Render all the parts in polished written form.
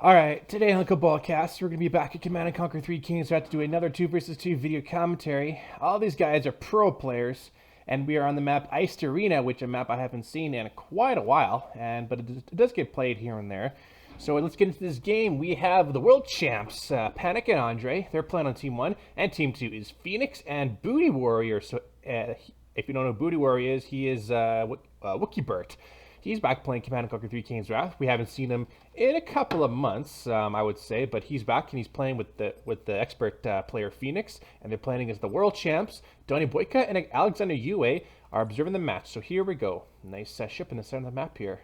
Alright, today on the Cabalcast, we're going to be back at Command & Conquer 3 Kings. We have to do another 2 versus 2 video commentary. All these guys are pro players, and we are on the map Iced Arena, which is a map I haven't seen in quite a while, but it does get played here and there. So let's get into this game. We have the world champs, Panic and Andre. They're playing on Team 1, and Team 2 is Phoenix and BootyWarrior. So if you don't know who BootyWarrior is, he is WookieBert. He's back playing Command & Conquer 3 Kane's Wrath. We haven't seen him in a couple of months, I would say, but he's back and he's playing with the expert player Phoenix, and they're playing against the world champs. Donny Boyka and Alexander Yue are observing the match. So here we go. Nice ship in the center of the map here.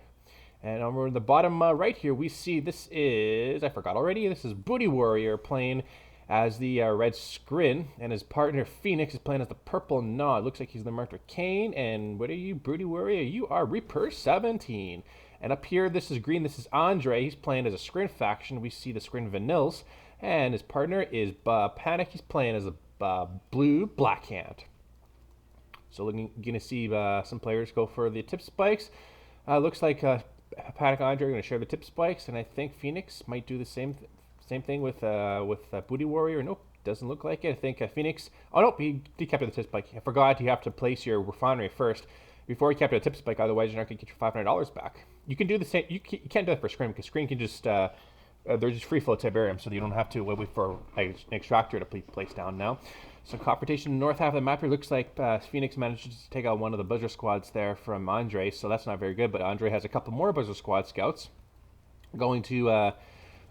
And over in the bottom right here, we see this is, I forgot already, this is BootyWarrior playing as the red Scrin, and his partner Phoenix is playing as the purple Nod. Looks like he's the marked with Kane, and what are you, BootyWarrior? You are Reaper 17. And up here, this is green, this is Andre. He's playing as a Scrin faction. We see the Scrin Vanilles, and his partner is Panic. He's playing as a blue Blackhand. So we're going to see some players go for the tip spikes. Looks like Panic and Andre are going to share the tip spikes, and I think Phoenix might do the same thing with BootyWarrior. Nope, doesn't look like it. I think Phoenix. Oh nope, he captured the tip spike. I forgot you have to place your refinery first before you capture the tip spike. Otherwise, you're not going to get your $500 back. You can do the same. You can't do that for Screen because Screen can just they're just free flow Tiberium, so you don't have to wait for an extractor to place down now. So confrontation north half of the map here looks like Phoenix manages to take out one of the buzzer squads there from Andre, so that's not very good. But Andre has a couple more buzzer squad scouts going to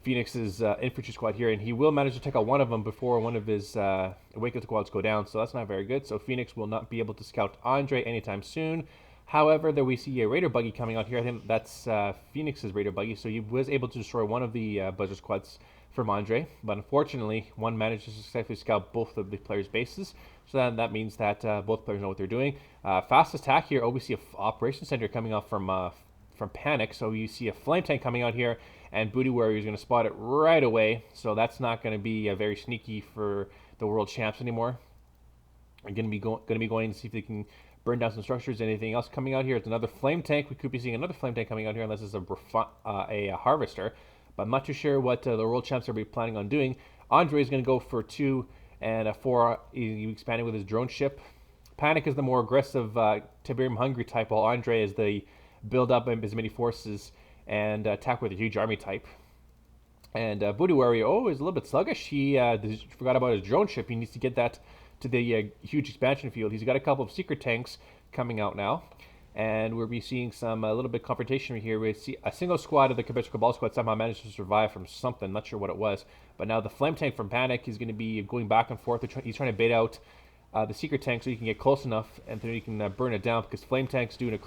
Phoenix's infantry squad here, and he will manage to take out one of them before one of his awakened squads go down, so that's not very good. So Phoenix will not be able to scout Andre anytime soon. However, there we see a Raider buggy coming out here. I think that's Phoenix's Raider buggy, so he was able to destroy one of the buzzer squads from Andre, but unfortunately, one managed to successfully scout both of the players' bases, so that means that both players know what they're doing. Fast attack here. Oh, we see an operation center coming out from Panic, so you see a flame tank coming out here, and BootyWarrior is going to spot it right away, so that's not going to be very sneaky for the world champs anymore. They're going to be going to see if they can burn down some structures. Anything else coming out here? It's another flame tank. We could be seeing another flame tank coming out here unless it's a harvester, but I'm not too sure what the world champs are planning on doing. Andre is going to go for 2 and 4. He's expanding with his drone ship. Panic is the more aggressive Tiberium hungry type, while Andre is the build up as many forces and attack with a huge army type. And BootyWarrior, is a little bit sluggish. He forgot about his drone ship. He needs to get that to the huge expansion field. He's got a couple of secret tanks coming out now, and we'll be seeing some a little bit confrontation here. We see a single squad of the Cabal squad somehow managed to survive from something, not sure what it was, but now the flame tank from Panic is going to be going back and forth. He's trying to bait out the secret tank so he can get close enough and then he can burn it down, because flame tanks do an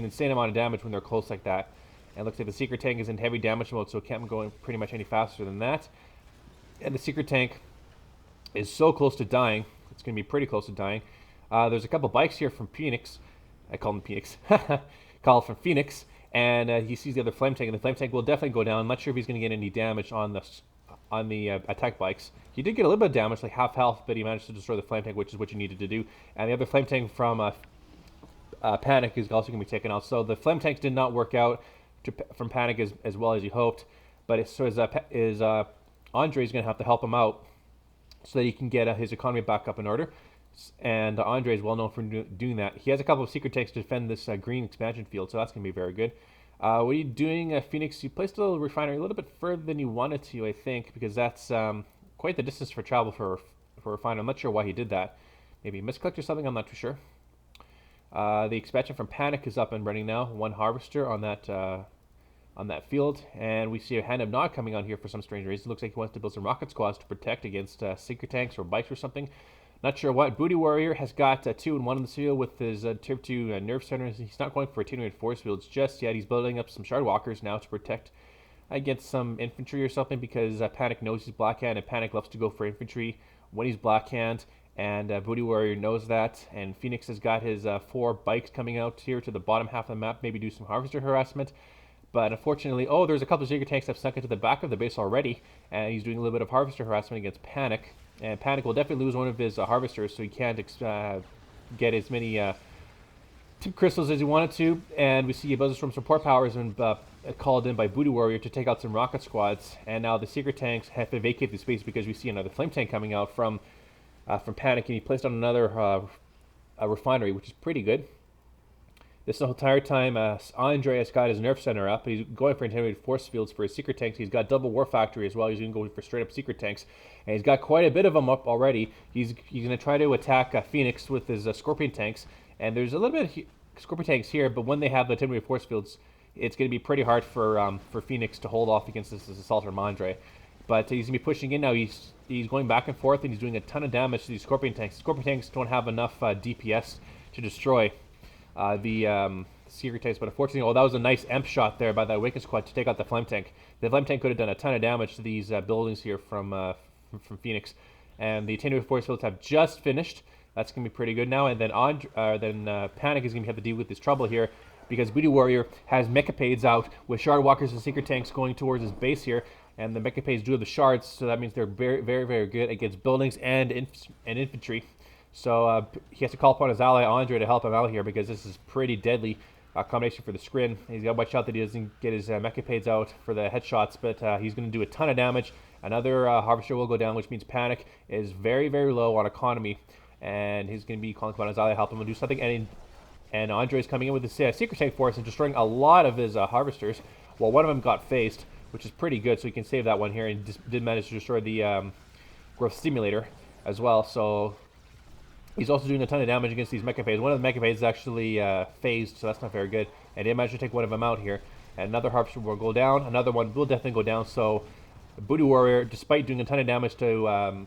insane amount of damage when they're close like that. And it looks like the secret tank is in heavy damage mode, so it can't go pretty much any faster than that. And the secret tank is so close to dying. It's going to be pretty close to dying. There's a couple bikes here from Phoenix. I call them Phoenix. Call from Phoenix. And he sees the other flame tank, and the flame tank will definitely go down. I'm not sure if he's going to get any damage on the attack bikes. He did get a little bit of damage, like half health, but he managed to destroy the flame tank, which is what you needed to do. And the other flame tank from Panic is also going to be taken out. So the flame tanks did not work out from Panic as well as he hoped. But Andre is going to have to help him out so that he can get his economy back up in order. And Andre is well known for doing that. He has a couple of secret tanks to defend this green expansion field, so that's going to be very good. What are you doing, Phoenix? You placed a little refinery a little bit further than you wanted to, I think, because that's quite the distance for travel for a refinery. I'm not sure why he did that. Maybe misclicked or something, I'm not too sure. The expansion from Panic is up and running now. One harvester on that field, and we see a Hand of Nod coming on here for some strange reason. It looks like he wants to build some rocket squads to protect against secret tanks or bikes or something. Not sure what. BootyWarrior has got 2 and 1 in the field with his Tier 2 nerve centers. He's not going for attenuated force fields just yet. He's building up some shard walkers now to protect against some infantry or something, because Panic knows he's Blackhand, and Panic loves to go for infantry when he's Blackhand, and BootyWarrior knows that. And Phoenix has got his 4 bikes coming out here to the bottom half of the map, maybe do some harvester harassment. But unfortunately, there's a couple of secret tanks that have sunk into the back of the base already, and he's doing a little bit of harvester harassment against Panic. And Panic will definitely lose one of his harvesters, so he can't get as many tip crystals as he wanted to. And we see a buzzer from support powers, and called in by BootyWarrior to take out some rocket squads, and now the secret tanks have to vacate the space because we see another flame tank coming out from Panic, and he placed on another refinery, which is pretty good. This entire time, Andre has got his nerf center up. He's going for intimidated force fields for his secret tanks. He's got double war factory as well. He's going to go for straight up secret tanks, and he's got quite a bit of them up already. He's going to try to attack Phoenix with his scorpion tanks, and there's a little bit of scorpion tanks here, but when they have the intimidated force fields, it's going to be pretty hard for Phoenix to hold off against this assault from Andre. But he's going to be pushing in now. He's going back and forth, and he's doing a ton of damage to these scorpion tanks. Scorpion tanks don't have enough DPS to destroy the secret tanks, but unfortunately, that was a nice EMP shot there by that Awaken squad to take out the flame tank. The flame tank could have done a ton of damage to these buildings here from Phoenix, and the attenuated force fields have just finished. That's going to be pretty good now, and then Panic is going to have to deal with this trouble here because BootyWarrior has mechapades out with shard walkers and secret tanks going towards his base here, and the mechapades do have the shards, so that means they're very, very, very good against buildings and infantry. So he has to call upon his ally Andre to help him out here because this is pretty deadly combination for the Scrin. He's got to watch out that he doesn't get his mechapades out for the headshots, but he's going to do a ton of damage. Another Harvester will go down, which means Panic is very, very low on economy, and he's going to be calling upon his ally to help him do something. And Andre is coming in with his secret tank force and destroying a lot of his Harvesters. Well, one of them got phased, which is pretty good, so he can save that one here, and did manage to destroy the growth stimulator as well. So he's also doing a ton of damage against these mechapades. One of the mechapades is actually phased, so that's not very good. And he managed to take one of them out here. And another Harvester will go down. Another one will definitely go down. So BootyWarrior, despite doing a ton of damage to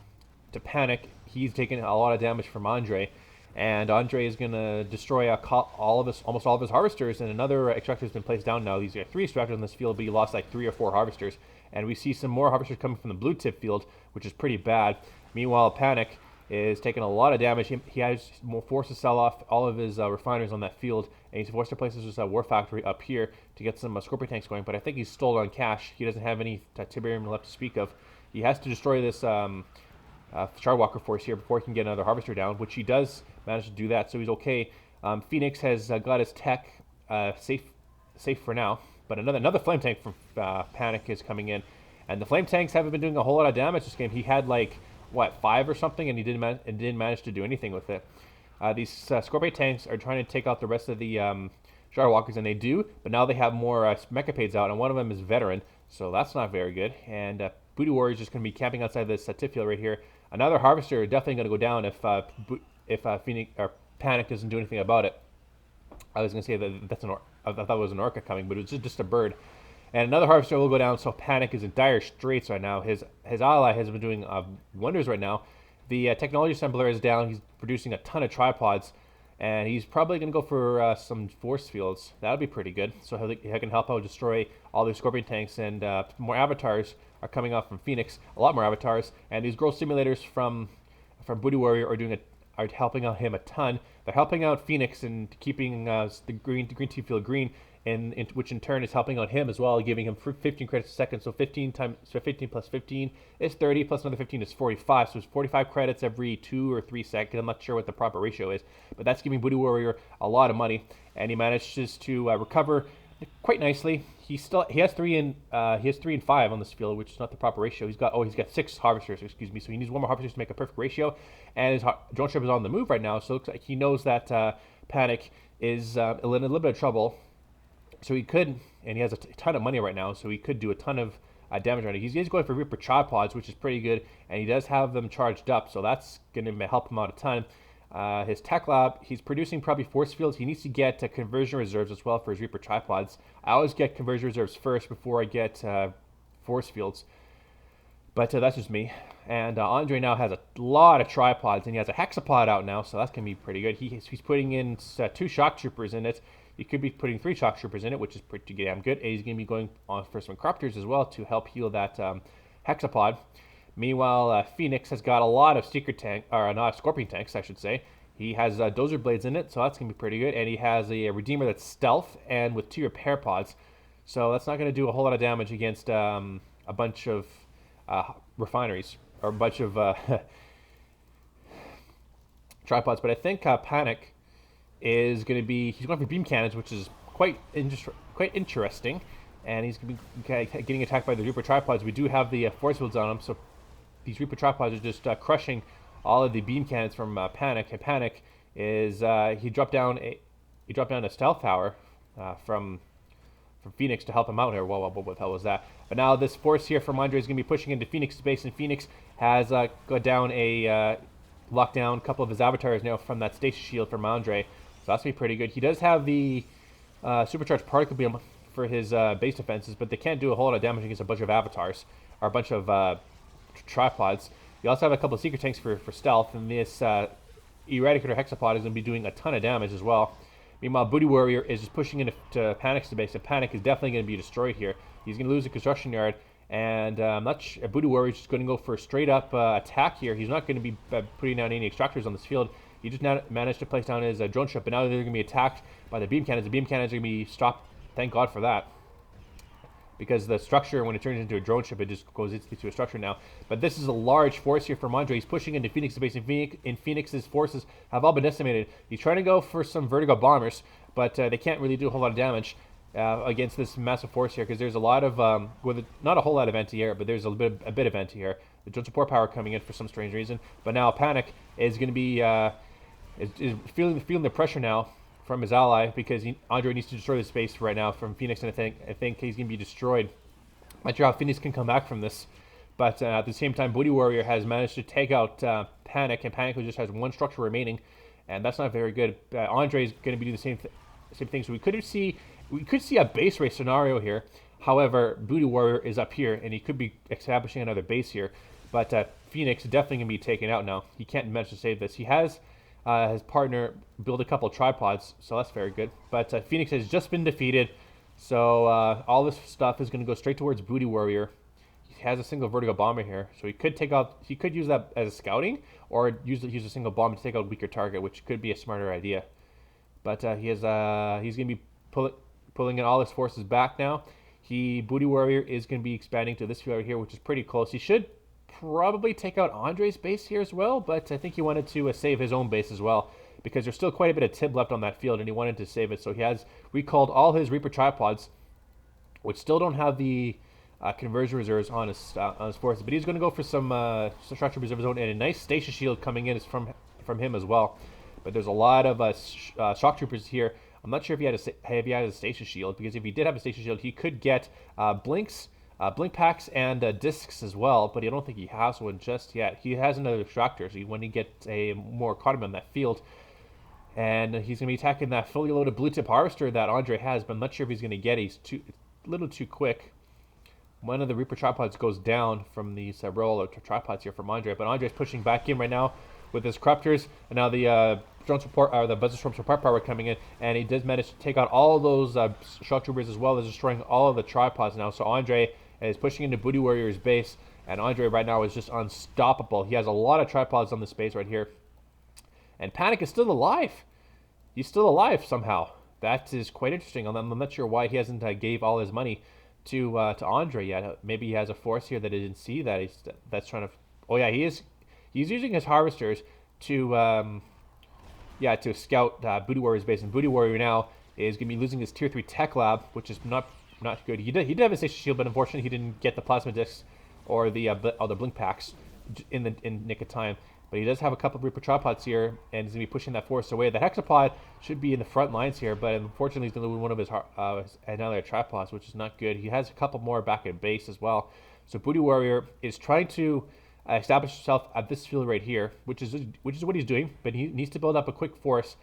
Panic, he's taking a lot of damage from Andre. And Andre is going to destroy almost all of his Harvesters. And another extractor has been placed down now. These are 3 extractors in this field, but he lost like 3 or 4 Harvesters. And we see some more Harvesters coming from the blue tip field, which is pretty bad. Meanwhile, Panic is taking a lot of damage. He has more forced to sell off all of his refineries on that field, and he's forced to place his war factory up here to get some scorpion tanks going, but I think he's stalled on cash. He doesn't have any Tiberium left to speak of. He has to destroy this Shardwalker force here before he can get another Harvester down, which he does manage to do that, so he's okay. Phoenix has got his tech safe for now, but another flame tank from Panic is coming in, and the flame tanks haven't been doing a whole lot of damage this game. He had like 5 or something, and he didn't manage to do anything with it. These Scorpion tanks are trying to take out the rest of the Shardwalkers, and they do, but now they have more mechapades out, and one of them is Veteran, so that's not very good. And BootyWarrior is just going to be camping outside this tip field right here. Another Harvester is definitely going to go down if Phoenix or Panic doesn't do anything about it. I was going to say that I thought it was an Orca coming, but it was just a bird. And another Harvester will go down, so Panic is in dire straits right now. His ally has been doing wonders right now. The technology assembler is down. He's producing a ton of tripods, and he's probably going to go for some force fields. That would be pretty good. So he can help out destroy all these Scorpion tanks, and more avatars are coming off from Phoenix. A lot more avatars, and these growth simulators from BootyWarrior are helping out him a ton. They're helping out Phoenix and keeping the green team field green. Which in turn is helping out him as well, giving him 15 credits a second. So 15 plus 15 is 30, plus another 15 is 45. So it's 45 credits every 2 or 3 seconds. I'm not sure what the proper ratio is, but that's giving BootyWarrior a lot of money, and he manages to recover quite nicely. He has 3 and 5 on this field, which is not the proper ratio. He's got 6 Harvesters, excuse me. So he needs 1 more Harvester to make a perfect ratio, and his drone ship is on the move right now. So it looks like he knows that Panic is in a little bit of trouble. So he could, and he has a ton of money right now, so he could do a ton of damage right now. He's going for Reaper tripods, which is pretty good, and he does have them charged up, so that's going to help him out a ton. His tech lab, he's producing probably force fields. He needs to get conversion reserves as well for his Reaper tripods. I always get conversion reserves first before I get force fields, but that's just me. And Andre now has a lot of tripods, and he has a hexapod out now, so that's going to be pretty good. He's putting in 2 shock troopers in it. He could be putting 3 shock troopers in it, which is pretty damn good. And he's going to be going on for some corruptors as well to help heal that hexapod. Meanwhile, Phoenix has got a lot of not scorpion tanks, I should say. He has dozer blades in it, so that's going to be pretty good. And he has a redeemer that's stealth and with 2 repair pods. So that's not going to do a whole lot of damage against a bunch of refineries or a bunch of tripods. But I think Panic is going to be, he's going for beam cannons, which is quite interesting. and he's going to be getting attacked by the Reaper tripods. We do have the force fields on him, so these Reaper tripods are just crushing all of the beam cannons from Panic. And Panic is he dropped down a stealth tower from Phoenix to help him out here. Whoa, what the hell was that? But now this force here from Andre is going to be pushing into Phoenix's base, and Phoenix has got down locked down a couple of his avatars now from that stasis shield from Andre. So that's going to be pretty good. He does have the supercharged particle beam for his base defenses, but they can't do a whole lot of damage against a bunch of avatars, or a bunch of tripods. You also have a couple of secret tanks for stealth, and this Eradicator Hexapod is going to be doing a ton of damage as well. Meanwhile, BootyWarrior is just pushing into Panic's base, and Panic is definitely going to be destroyed here. He's going to lose the construction yard, and I'm not sure, BootyWarrior is just going to go for a straight-up attack here. He's not going to be putting down any extractors on this field. He just managed to place down his drone ship, but now they're going to be attacked by the beam cannons. The beam cannons are going to be stopped. Thank God for that. Because the structure, when it turns into a drone ship, it just goes into a structure now. But this is a large force here from Andre. He's pushing into Phoenix's base, and Phoenix's forces have all been decimated. He's trying to go for some vertigo bombers, but they can't really do a whole lot of damage against this massive force here, because there's a lot of, not a whole lot of anti-air, but there's a bit of anti-air. The drone support power coming in for some strange reason. But now Panic is going to be is feeling the pressure now from his ally, because Andre needs to destroy the space right now from Phoenix, and I think he's going to be destroyed. Not sure how Phoenix can come back from this, but at the same time, BootyWarrior has managed to take out Panic, and Panic just has one structure remaining, and that's not very good. Andre is going to be doing the same thing, so we could see a base race scenario here. However, BootyWarrior is up here, and he could be establishing another base here, but Phoenix is definitely going to be taken out now. He can't manage to save this. He has his partner build a couple of tripods, so that's very good. But Phoenix has just been defeated, so all this stuff is going to go straight towards BootyWarrior. He has a single vertigo bomber here, so he could use that as a scouting, or use a single bomb to take out a weaker target, which could be a smarter idea. But he's going to be pulling in all his forces back now. BootyWarrior is going to be expanding to this field right here, which is pretty close. He should probably take out Andre's base here as well, but I think he wanted to save his own base as well, because there's still quite a bit of tib left on that field, and he wanted to save it. So he has recalled all his Reaper tripods, which still don't have the conversion reserves on his forces, but he's going to go for some structure reserve of his own, and a nice stasis shield coming in is from him as well. But there's a lot of shock troopers here. I'm not sure if he had a stasis shield, because if he did have a stasis shield, he could get blink packs and discs as well, but I don't think he has one just yet. He has another extractor, so when he gets a more economy on that field, and he's going to be attacking that fully loaded blue tip harvester that Andre has, but I'm not sure if he's going to get it. He's a little too quick. One of the Reaper tripods goes down from these roll of tripods here from Andre, but Andre's pushing back in right now with his corruptors, and now the drone support, or the Buzzstorm support power coming in, and he does manage to take out all of those shock troopers, as well as destroying all of the tripods now. So Andre is pushing into BootyWarrior's base, and Andre right now is just unstoppable. He has a lot of tripods on this base right here, and Panic is still alive. He's still alive somehow. That is quite interesting. I'm not sure why he hasn't gave all his money to Andre yet. Maybe he has a force here that he didn't see that's trying to. Oh yeah, he's using his harvesters to scout BootyWarrior's base, and BootyWarrior now is going to be losing his tier 3 tech lab, which is not good. He did have a station shield, but unfortunately he didn't get the plasma discs or the blink packs in nick of time. But he does have a couple of Reaper tripods here, and he's going to be pushing that force away. The Hexapod should be in the front lines here, but unfortunately he's going to lose one of his another tripods, which is not good. He has a couple more back at base as well. So BootyWarrior is trying to establish himself at this field right here, which is what he's doing. But he needs to build up a quick force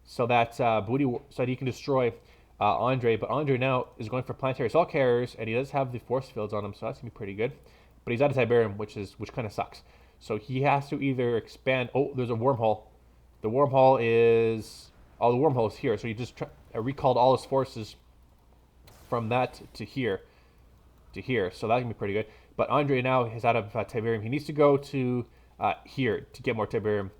so that so that he can destroy Andre. But Andre now is going for planetary assault carriers, and he does have the force fields on him, so that's gonna be pretty good. But he's out of Tiberium, which kind of sucks. So he has to either expand. Oh, there's a wormhole. The wormhole is the wormhole's here. So he just recalled all his forces from that to here. So that's gonna be pretty good. But Andre now is out of Tiberium. He needs to go to here to get more Tiberium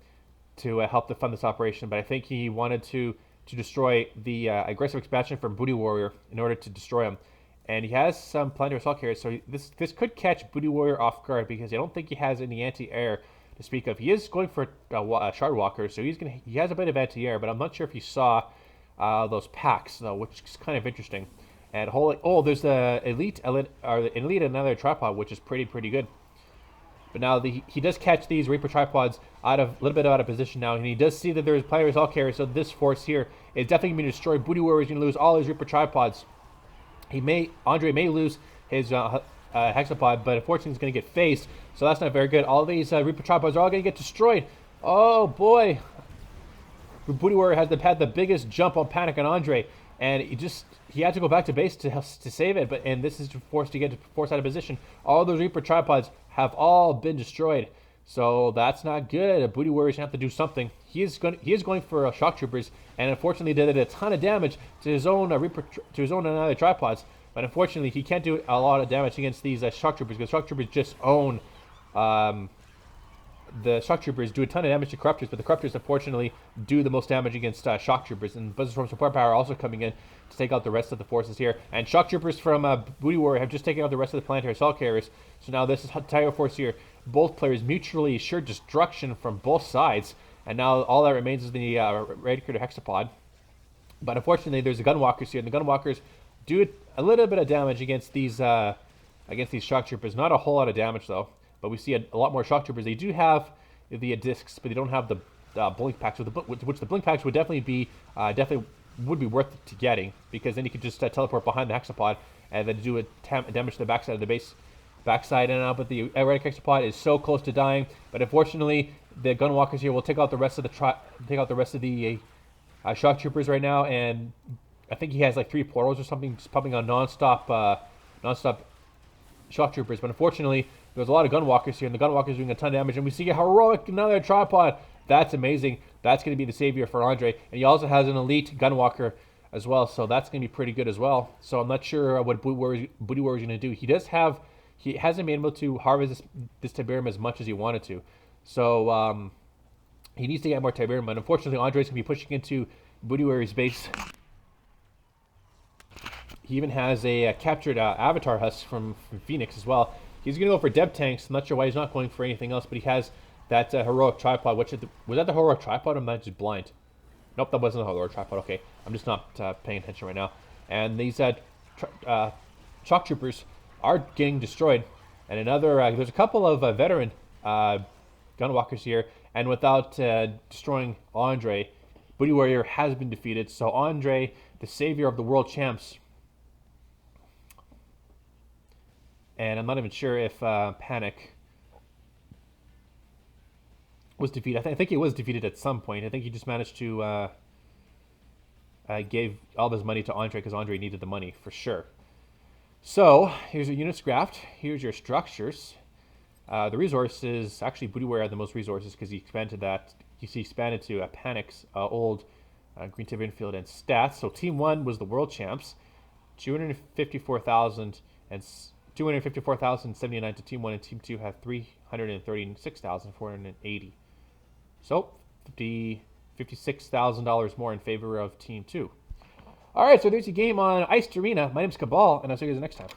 to help to fund this operation. But I think he wanted to destroy the aggressive expansion from BootyWarrior in order to destroy him. And he has some planetary assault carriers, so this could catch BootyWarrior off guard, because I don't think he has any anti-air to speak of. He is going for a Shard Walker, so he has a bit of anti-air, but I'm not sure if he saw those packs, though, which is kind of interesting. And holy, oh, there's the elite, or the elite another tripod, which is pretty good. But now he does catch these Reaper tripods a little bit out of position now, and he does see that there's players all carry. So this force here is definitely going to be destroyed. BootyWarrior is going to lose all his Reaper tripods. Andre may lose his hexapod, but unfortunately he's going to get phased. So that's not very good. All these Reaper tripods are all going to get destroyed. Oh boy, BootyWarrior has had the biggest jump on Panic on Andre, and he had to go back to base to save it. And this is forced out of position. All those Reaper tripods have all been destroyed, so that's not good. BootyWarrior's gonna have to do something. He is going for shock troopers, and unfortunately did a ton of damage to his own another tripods. But unfortunately, he can't do a lot of damage against these shock troopers, because shock troopers just own. The shock troopers do a ton of damage to corruptors, but the corruptors unfortunately do the most damage against shock troopers. And Buzzstorm support power also coming in to take out the rest of the forces here. And shock troopers from BootyWarrior have just taken out the rest of the planetary assault carriers. So now this is entire force here. Both players mutually assured destruction from both sides. And now all that remains is the Radiator Hexapod. But unfortunately, there's the Gunwalkers here, and the Gunwalkers do a little bit of damage against these shock troopers. Not a whole lot of damage though. But we see a lot more shock troopers. They do have the discs, but they don't have the blink packs. Which the blink packs would definitely be worth to getting, because then you could just teleport behind the hexapod and then do damage to the backside of the base. But the erratic hexapod is so close to dying. But unfortunately, the Gunwalkers here will take out the rest of the shock troopers right now. And I think he has like 3 portals or something, just pumping on non-stop shock troopers. But unfortunately, there's a lot of Gunwalkers here, and the Gunwalkers doing a ton of damage. And we see a heroic another tripod. That's amazing. That's going to be the savior for Andre. And he also has an elite Gunwalker as well, so that's going to be pretty good as well. So I'm not sure what BootyWarrior is going to do. He hasn't been able to harvest this Tiberium as much as he wanted to. So he needs to get more Tiberium. And unfortunately, Andre's going to be pushing into BootyWarrior's base. He even has a captured Avatar Husk from Phoenix as well. He's going to go for Dev Tanks. I'm not sure why he's not going for anything else, but he has that heroic tripod. Was that the heroic tripod, or am I just blind? Nope, that wasn't the heroic tripod. Okay, I'm just not paying attention right now. And these shock troopers are getting destroyed. And there's a couple of veteran Gunwalkers here. And without destroying Andre, BootyWarrior has been defeated. So Andre, the savior of the world champs. And I'm not even sure if Panic was defeated. I think he was defeated at some point. I think he just managed to gave all of his money to Andre, because Andre needed the money for sure. So here's your units graphed. Here's your structures. The resources, actually BootyWarrior had the most resources, because he expanded that. He expanded to Panic's old Green Tiberium Field and stats. So Team 1 was the world champs. 254,079 to Team 1, and Team 2 have 336,480. So $56,000 more in favor of Team 2. All right, so there's your game on Iced Arena. My name's Cabal, and I'll see you guys next time.